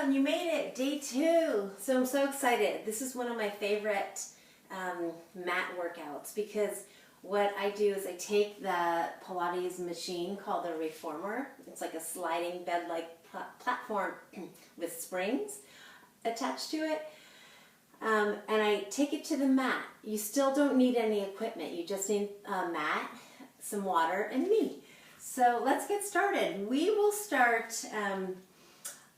Awesome, you made it, day 2. So I'm so excited. This is one of my favorite mat workouts because what I do is I take the Pilates machine called the Reformer. It's like a sliding bed-like platform with springs attached to it. And I take it to the mat. You still don't need any equipment. You just need a mat, some water, and me. So let's get started. We will start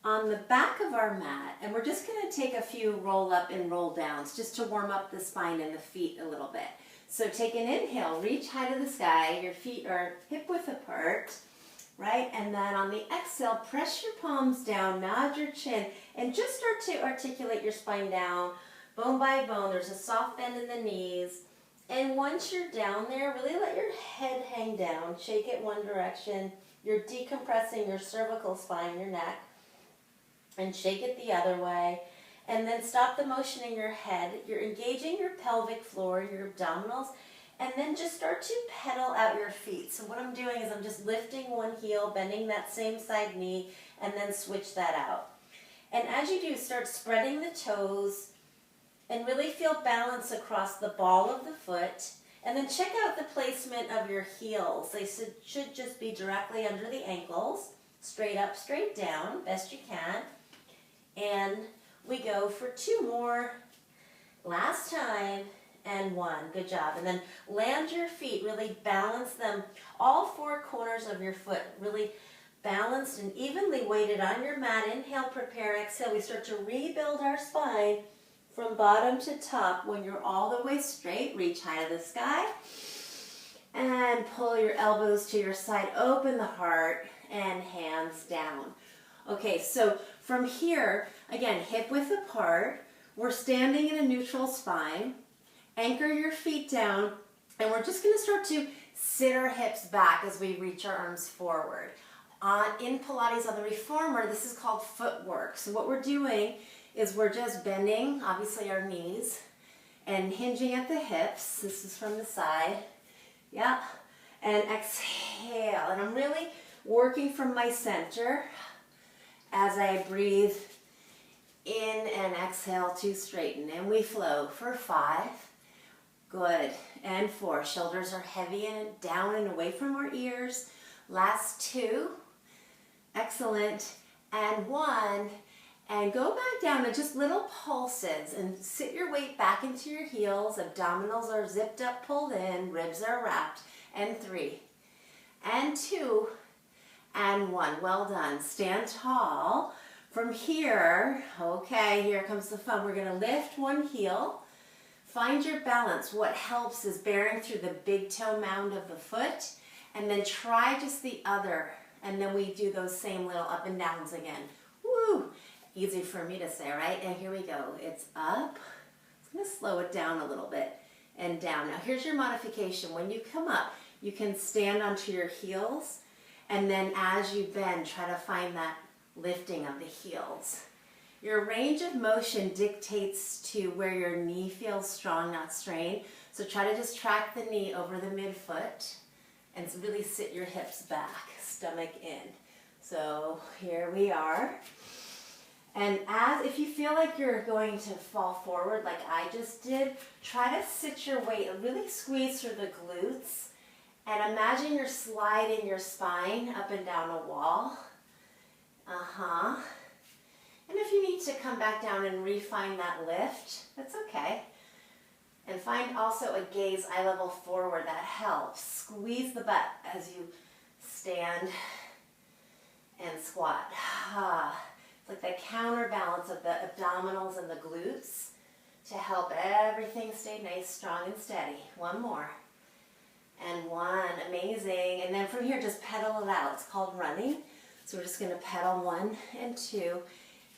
on the back of our mat, and we're just going to take a few roll up and roll downs just to warm up the spine and the feet a little bit. So take an inhale, reach high to the sky, your feet are hip width apart, right? And then on the exhale, press your palms down, nod your chin, and just start to articulate your spine down, bone by bone. There's a soft bend in the knees. And once you're down there, really let your head hang down, shake it one direction. You're decompressing your cervical spine, your neck, and shake it the other way. And then stop the motion in your head. You're engaging your pelvic floor, your abdominals, and then just start to pedal out your feet. So what I'm doing is I'm just lifting one heel, bending that same side knee, and then switch that out. And as you do, start spreading the toes and really feel balance across the ball of the foot. And then check out the placement of your heels. They should just be directly under the ankles, straight up, straight down, best you can. And we go for 2 more. Last time, and 1. Good job. And then land your feet, really balance them. All 4 corners of your foot, really balanced and evenly weighted on your mat. Inhale, prepare, exhale. We start to rebuild our spine from bottom to top. When you're all the way straight, reach high to the sky. And pull your elbows to your side. Open the heart and hands down. Okay, so from here, again, hip width apart, we're standing in a neutral spine. Anchor your feet down, and we're just going to start to sit our hips back as we reach our arms forward. In Pilates on the Reformer, this is called footwork. So what we're doing is we're just bending, obviously, our knees and hinging at the hips. This is from the side. Yeah. And exhale. And I'm really working from my center as I breathe in and exhale to straighten. And we flow for 5. Good. And 4. Shoulders are heavy and down and away from our ears. Last 2. Excellent. And 1. And go back down and just little pulses and sit your weight back into your heels. Abdominals are zipped up, pulled in. Ribs are wrapped. And 3. And 2. And 1. Well done. Stand tall. From here, okay, here comes the fun. We're going to lift one heel. Find your balance. What helps is bearing through the big toe mound of the foot, and then try just the other. And then we do those same little up and downs again. Woo! Easy for me to say, right? And here we go. It's up. I'm going to slow it down a little bit and down. Now here's your modification. When you come up, you can stand onto your heels, and then as you bend, try to find that lifting of the heels. Your range of motion dictates to where your knee feels strong, not strained. So try to just track the knee over the midfoot and really sit your hips back, stomach in. So here we are. And if you feel like you're going to fall forward like I just did, try to sit your weight, really squeeze through the glutes, and imagine you're sliding your spine up and down a wall. And if you need to come back down and refine that lift, that's okay. And find also a gaze eye level forward. That helps. Squeeze the butt as you stand and squat. It's like the counterbalance of the abdominals and the glutes to help everything stay nice, strong, and steady. 1 more. And 1. Amazing. And then from here, just pedal it out. It's called running. So we're just going to pedal 1 and 2.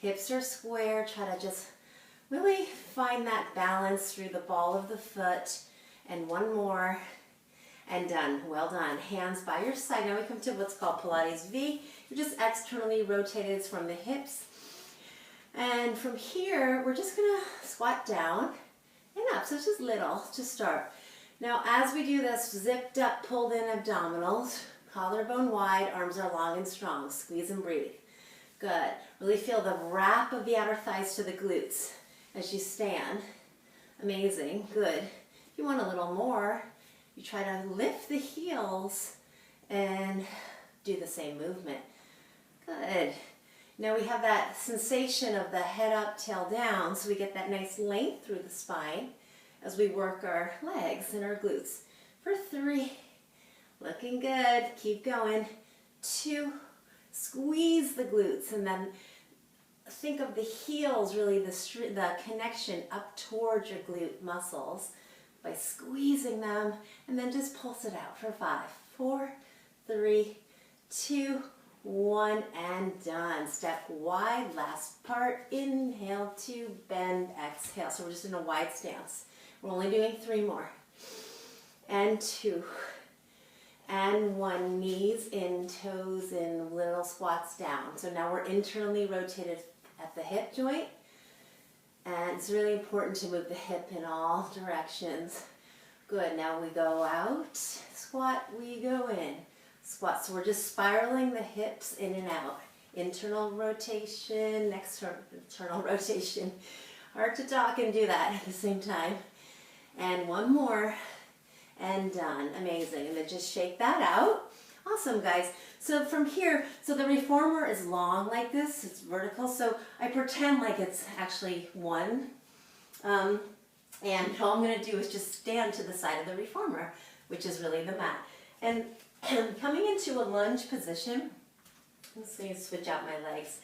Hips are square. Try to just really find that balance through the ball of the foot. And 1 more. And done. Well done. Hands by your side. Now we come to what's called Pilates V. You're just externally rotated from the hips. And from here, we're just going to squat down and up. So it's just little to start. Now as we do this, zipped up, pulled in abdominals. Collarbone wide, arms are long and strong. Squeeze and breathe. Good. Really feel the wrap of the outer thighs to the glutes as you stand. Amazing. Good. If you want a little more, you try to lift the heels and do the same movement. Good. Now we have that sensation of the head up, tail down, so we get that nice length through the spine as we work our legs and our glutes. For 3, looking good. Keep going. 2, squeeze the glutes, and then think of the heels, really the connection up towards your glute muscles by squeezing them, and then just pulse it out for 5, 4, 3, 2, 1, and done. Step wide, last part. Inhale to bend, exhale. So we're just in a wide stance. We're only doing 3 more. And 2. And 1, knees in, toes in, little squats down. So now we're internally rotated at the hip joint. And it's really important to move the hip in all directions. Good, now we go out, squat, we go in. Squat, so we're just spiraling the hips in and out. Internal rotation, external rotation. Hard to talk and do that at the same time. And 1 more. And done. Amazing. And then just shake that out. Awesome, guys. So from here, so the reformer is long like this. It's vertical. So I pretend like it's actually 1. And all I'm going to do is just stand to the side of the reformer, which is really the mat. And coming into a lunge position, let's see, switch out my legs.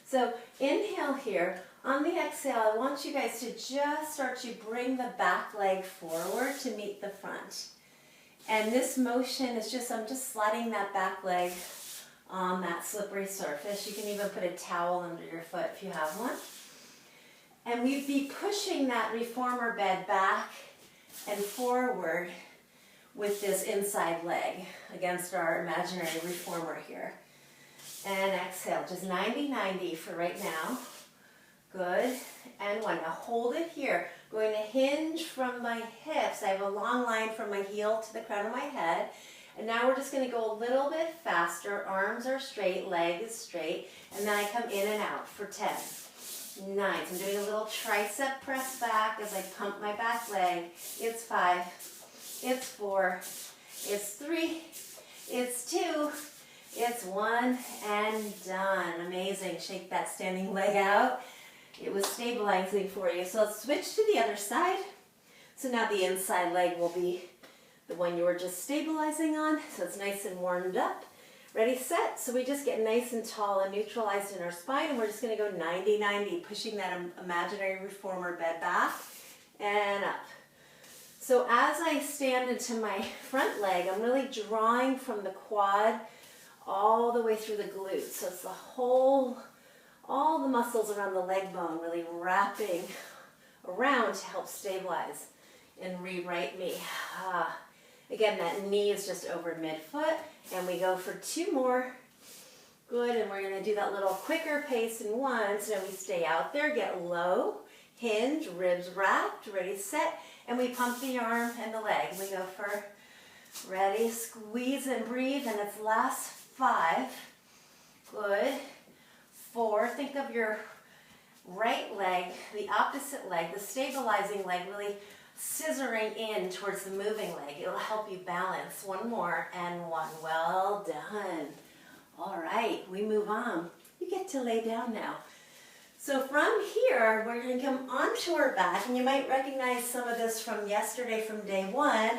So inhale here. On the exhale, I want you guys to just start to bring the back leg forward to meet the front. And this motion is just, I'm just sliding that back leg on that slippery surface. You can even put a towel under your foot if you have one. And we'd be pushing that reformer bed back and forward with this inside leg against our imaginary reformer here. And exhale, just 90-90 for right now. Good. And 1. Now hold it here. Going to hinge from my hips. I have a long line from my heel to the crown of my head. And now we're just going to go a little bit faster. Arms are straight, leg is straight. And then I come in and out for 10. 9. So I'm doing a little tricep press back as I pump my back leg. It's 5. It's 4. It's 3. It's 2. It's 1. And done. Amazing. Shake that standing leg out. It was stabilizing for you. So let's switch to the other side. So now the inside leg will be the one you were just stabilizing on. So it's nice and warmed up. Ready, set. So we just get nice and tall and neutralized in our spine. And we're just going to go 90-90, pushing that imaginary reformer bed back and up. So as I stand into my front leg, I'm really drawing from the quad all the way through the glutes. So it's the whole, all the muscles around the leg bone really wrapping around to help stabilize and rewrite me. Again, that knee is just over midfoot, and we go for 2 more. Good, and we're going to do that little quicker pace in 1. So we stay out there, get low, hinge, ribs wrapped, ready, set, and we pump the arm and the leg. We go for ready, squeeze and breathe, and it's last 5. Good. 4, think of your right leg, the opposite leg, the stabilizing leg, really scissoring in towards the moving leg. It'll help you balance. 1 more and 1. Well done. All right, we move on. You get to lay down now. So from here, we're going to come onto our back, and you might recognize some of this from yesterday from day 1.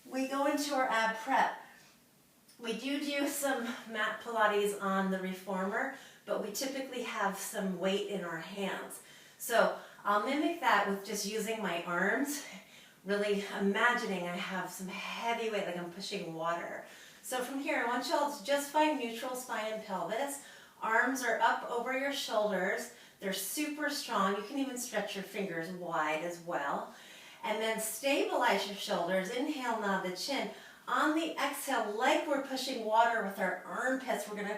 We go into our ab prep. We do some mat Pilates on the reformer, but we typically have some weight in our hands. So I'll mimic that with just using my arms, really imagining I have some heavy weight, like I'm pushing water. So from here, I want you all to just find neutral spine and pelvis. Arms are up over your shoulders. They're super strong. You can even stretch your fingers wide as well. And then stabilize your shoulders. Inhale, nod the chin. On the exhale, like we're pushing water with our armpits, we're going to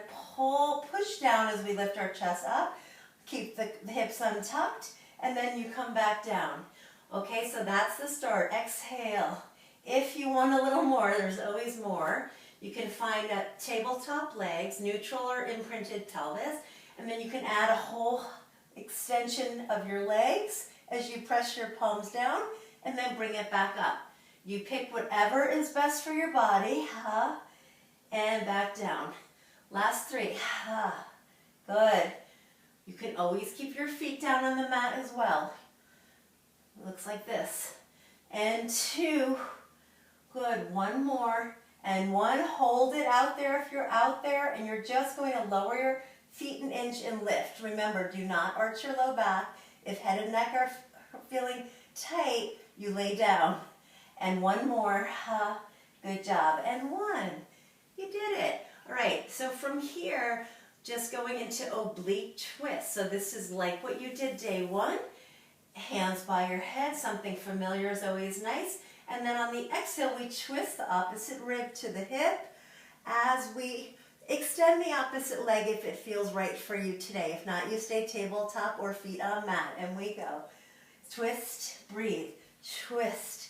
push down as we lift our chest up. Keep the hips untucked, and then you come back down. Okay, so that's the start. Exhale. If you want a little more, there's always more. You can find a tabletop legs, neutral or imprinted pelvis, and then you can add a whole extension of your legs as you press your palms down and then bring it back up. You pick whatever is best for your body, and back down. Last 3, good. You can always keep your feet down on the mat as well. It looks like this. And 2, good, 1 more, and 1, hold it out there if you're out there, and you're just going to lower your feet an inch and lift. Remember, do not arch your low back. If head and neck are feeling tight, you lay down. And 1 more, good job, and 1. You did it. All right, so from here, just going into oblique twist. So this is like what you did day 1. Hands by your head, something familiar is always nice. And then on the exhale, we twist the opposite rib to the hip as we extend the opposite leg if it feels right for you today. If not, you stay tabletop or feet on mat, and we go. Twist, breathe, twist,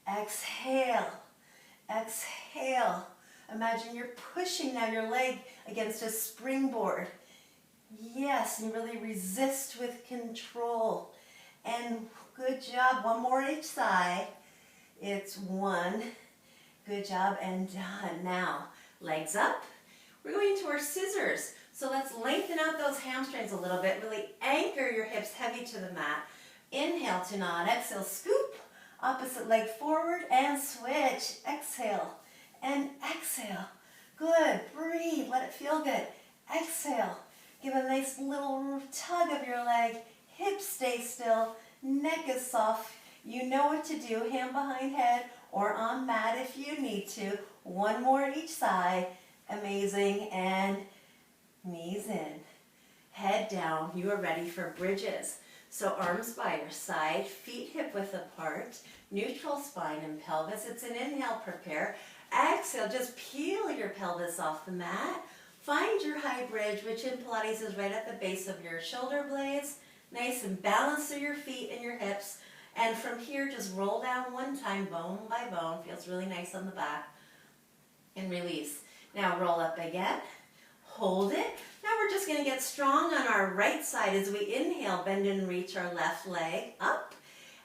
exhale, exhale. Imagine you're pushing now your leg against a springboard. Yes, and really resist with control. And good job. 1 more each side. It's 1. Good job, and done. Now, legs up. We're going to our scissors. So let's lengthen out those hamstrings a little bit. Really anchor your hips heavy to the mat. Inhale to nod. Exhale, scoop. Opposite leg forward and switch. Exhale and exhale. Good. Breathe. Let it feel good. Exhale. Give a nice little tug of your leg. Hips stay still. Neck is soft. You know what to do. Hand behind head or on mat if you need to. 1 more each side. Amazing. And knees in. Head down. You are ready for bridges. So arms by your side, feet hip width apart, neutral spine and pelvis. It's an inhale, prepare. Exhale, just peel your pelvis off the mat. Find your high bridge, which in Pilates is right at the base of your shoulder blades. Nice and balanced through your feet and your hips. And from here, just roll down 1 time, bone by bone. Feels really nice on the back. And release. Now roll up again. Hold it. Now we're just going to get strong on our right side as we inhale, bend and reach our left leg up.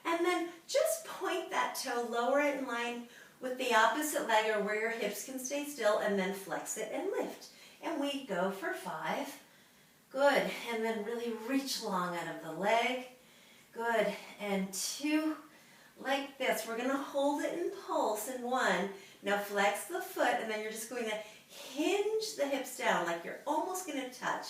And then just point that toe, lower it in line with the opposite leg or where your hips can stay still, and then flex it and lift. And we go for 5. Good. And then really reach long out of the leg. Good. And 2. Like this. We're going to hold it and pulse in 1. Now flex the foot, and then you're just going to hinge the hips down like you're almost going to touch.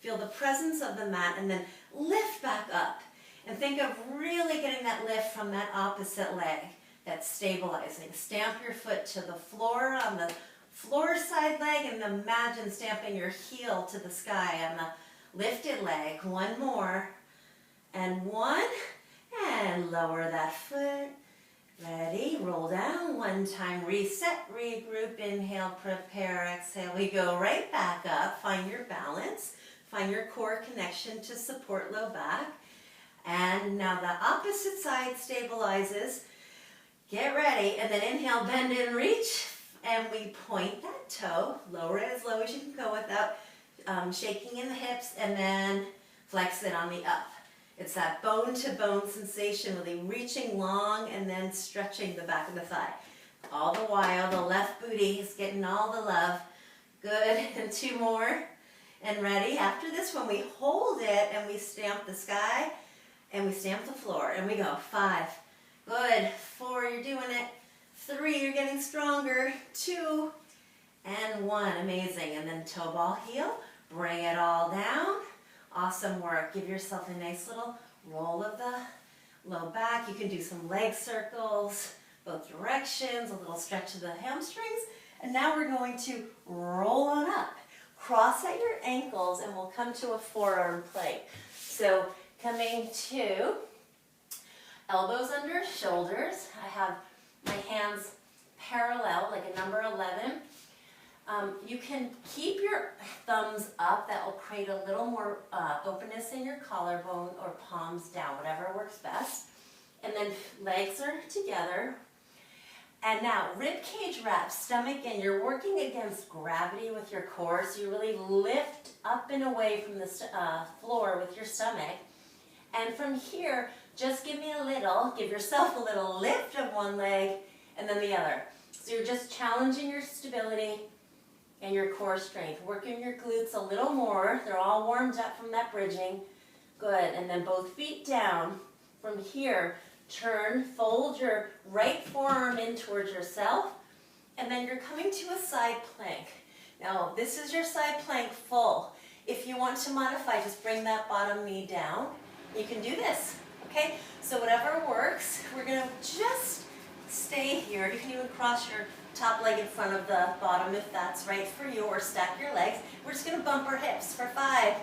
Feel the presence of the mat, and then lift back up. And think of really getting that lift from that opposite leg. That's stabilizing. Stamp your foot to the floor on the floor side leg, and imagine stamping your heel to the sky on the lifted leg. 1 more. And 1. And lower that foot. Ready, roll down 1 time, reset, regroup, inhale, prepare, exhale. We go right back up, find your balance, find your core connection to support low back. And now the opposite side stabilizes. Get ready, and then inhale, bend and reach, and we point that toe, lower it as low as you can go without shaking in the hips, and then flex it on the up. It's that bone-to-bone sensation, really reaching long and then stretching the back of the thigh. All the while, the left booty is getting all the love. Good, and 2 more. And ready? After this one, we hold it and we stamp the sky and we stamp the floor. And we go 5. Good. 4, you're doing it. 3, you're getting stronger. 2, and 1. Amazing. And then toe ball heel. Bring it all down. Awesome work. Give yourself a nice little roll of the low back. You can do some leg circles, both directions, a little stretch of the hamstrings. And now we're going to roll on up. Cross at your ankles, and we'll come to a forearm plank. So coming to elbows under shoulders. I have my hands parallel, like a number 11. You can keep your thumbs up. That will create a little more openness in your collarbone, or palms down, whatever works best. And then legs are together. And now, rib cage wrap, stomach in. You're working against gravity with your core, so you really lift up and away from the floor with your stomach. And from here, just give yourself a little lift of one leg and then the other. So you're just challenging your stability and your core strength. Working your glutes a little more. They're all warmed up from that bridging. Good, and then both feet down. From here, turn, fold your right forearm in towards yourself, and then you're coming to a side plank. Now, this is your side plank full. If you want to modify, just bring that bottom knee down. You can do this, okay? So whatever works, we're gonna just stay here. You can even cross your top leg in front of the bottom if that's right for you, or stack your legs. We're just gonna bump our hips for 5,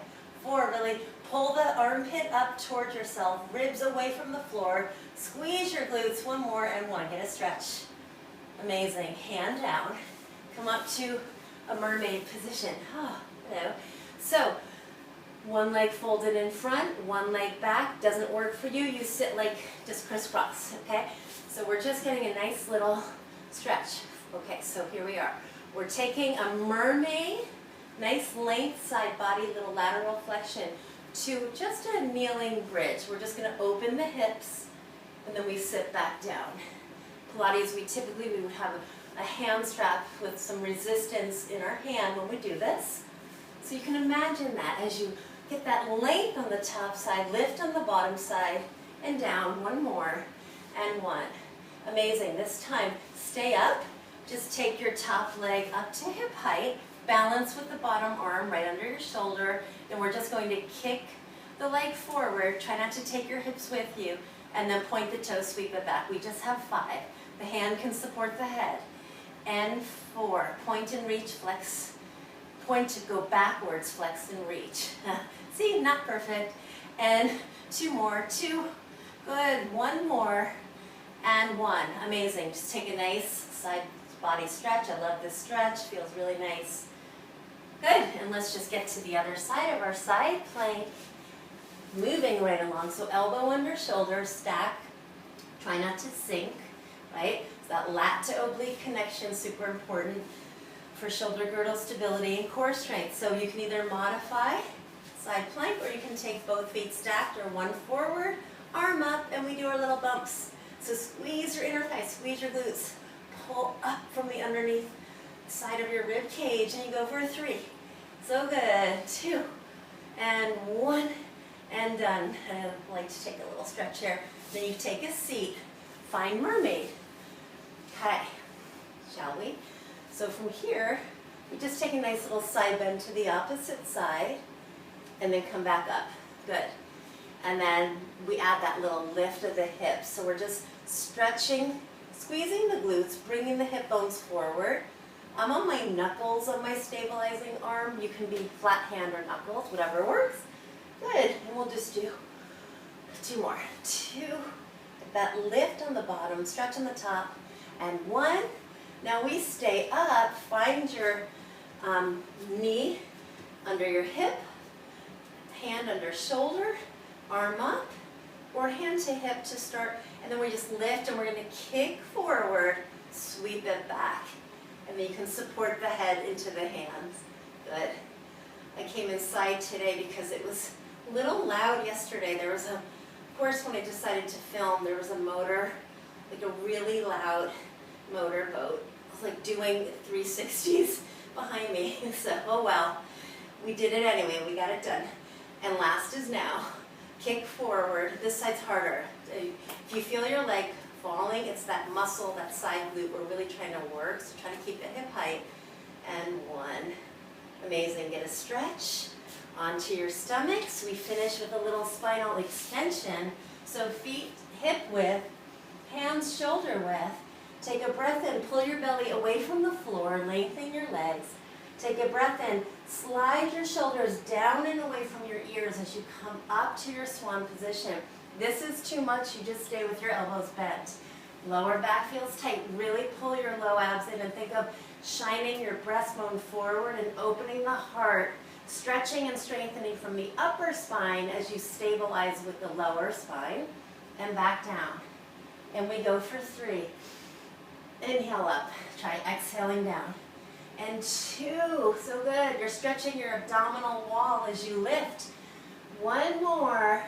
4, really pull the armpit up towards yourself, ribs away from the floor, squeeze your glutes, 1 more, and 1, get a stretch. Amazing, hand down, come up to a mermaid position. Oh, hello. So, 1 leg folded in front, 1 leg back. Doesn't work for you, you sit like just crisscross, okay? So we're just getting a nice little stretch. Okay, so here we are. We're taking a mermaid, nice length side body, little lateral flexion to just a kneeling bridge. We're just gonna open the hips and then we sit back down. Pilates, we would have a hand strap with some resistance in our hand when we do this. So you can imagine that as you get that length on the top side, lift on the bottom side, and down, 1 more, and 1. Amazing, this time, stay up. Just take your top leg up to hip height, balance with the bottom arm right under your shoulder, and we're just going to kick the leg forward. Try not to take your hips with you, and then point the toes, sweep it back. We just have 5. The hand can support the head. And 4, point and reach, flex. Point to go backwards, flex and reach. See, not perfect. And 2 more, 2, good, 1 more, and 1. Amazing, just take a nice side body stretch. I love this stretch, feels really nice. Good, and let's just get to the other side of our side plank. Moving right along, so elbow under shoulder, stack. Try not to sink, right? So that lat to oblique connection, super important for shoulder girdle stability and core strength. So you can either modify side plank, or you can take both feet stacked, or 1 forward, arm up, and we do our little bumps. So squeeze your inner thigh, squeeze your glutes, pull up from the underneath side of your rib cage, and you go for a 3. So good, 2, and 1, and done. I like to take a little stretch here. Then you take a seat, find mermaid. Okay, shall we? So from here, we just take a nice little side bend to the opposite side, and then come back up. Good. And then we add that little lift of the hips. So we're just stretching, squeezing the glutes, bringing the hip bones forward. I'm on my knuckles on my stabilizing arm. You can be flat hand or knuckles, whatever works. Good, and we'll just do 2 more. 2, that lift on the bottom, stretch on the top, and 1. Now we stay up, find your knee under your hip, hand under shoulder, arm up, or hand to hip to start, and then we just lift, and we're gonna kick forward, sweep it back, and then you can support the head into the hands. Good. I came inside today because it was a little loud yesterday. There was of course, when I decided to film, there was a motor, like a really loud motor boat. It was like doing 360s behind me. So, oh well, we did it anyway, we got it done. And last is now. Kick forward, this side's harder. If you feel your leg falling, it's that muscle, that side glute we're really trying to work, so try to keep it hip height. And 1. Amazing, get a stretch onto your stomachs. We finish with a little spinal extension. So feet hip width, hands shoulder width. Take a breath in, pull your belly away from the floor, lengthen your legs. Take a breath in, slide your shoulders down and away from your ears as you come up to your swan position. This is too much, you just stay with your elbows bent. Lower back feels tight, really pull your low abs in, and think of shining your breastbone forward and opening the heart, stretching and strengthening from the upper spine as you stabilize with the lower spine, and back down. And we go for 3, Inhale up. Try exhaling down. And 2. So good. You're stretching your abdominal wall as you lift. 1 more.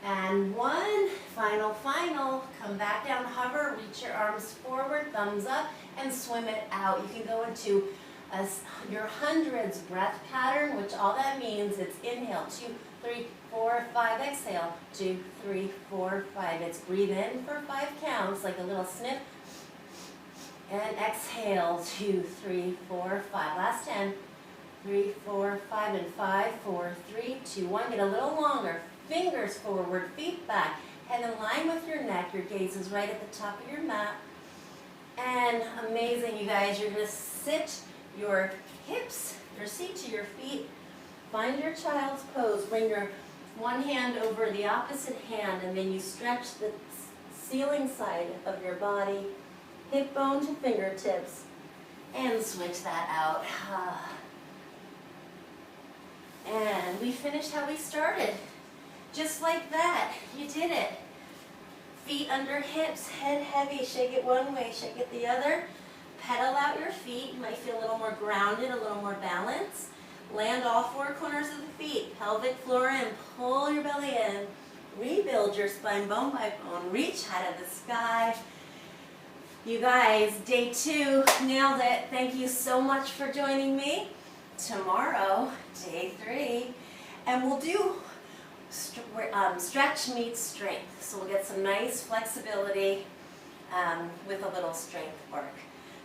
And 1. Final, final. Come back down, hover, reach your arms forward, thumbs up, and swim it out. You can go into your hundreds breath pattern, which all that means it's inhale, 2, 3, 4, 5, exhale, 2, 3, 4, 5. It's breathe in for 5 counts, like a little sniff, and exhale, 2, 3, 4, 5. Last 10, 3, 4, 5, and 5, 4, 3, 2, 1. Get a little longer. Fingers forward, feet back, head in line with your neck. Your gaze is right at the top of your mat. And amazing, you guys. You're going to sit your hips, your seat to your feet. Find your child's pose. Bring your one hand over the opposite hand, and then you stretch the ceiling side of your body, hip bone to fingertips, and switch that out. And we finished how we started. Just like that, you did it. Feet under hips, head heavy, shake it one way, shake it the other. Pedal out your feet, you might feel a little more grounded, a little more balanced. Land all 4 corners of the feet, pelvic floor in, pull your belly in. Rebuild your spine bone by bone, reach high to the sky. You guys, day 2, nailed it. Thank you so much for joining me. Tomorrow, day 3, and we'll do stretch meets strength. So we'll get some nice flexibility with a little strength work.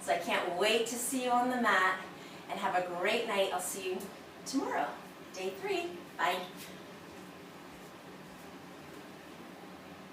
So I can't wait to see you on the mat, and have a great night. I'll see you tomorrow, day 3. Bye.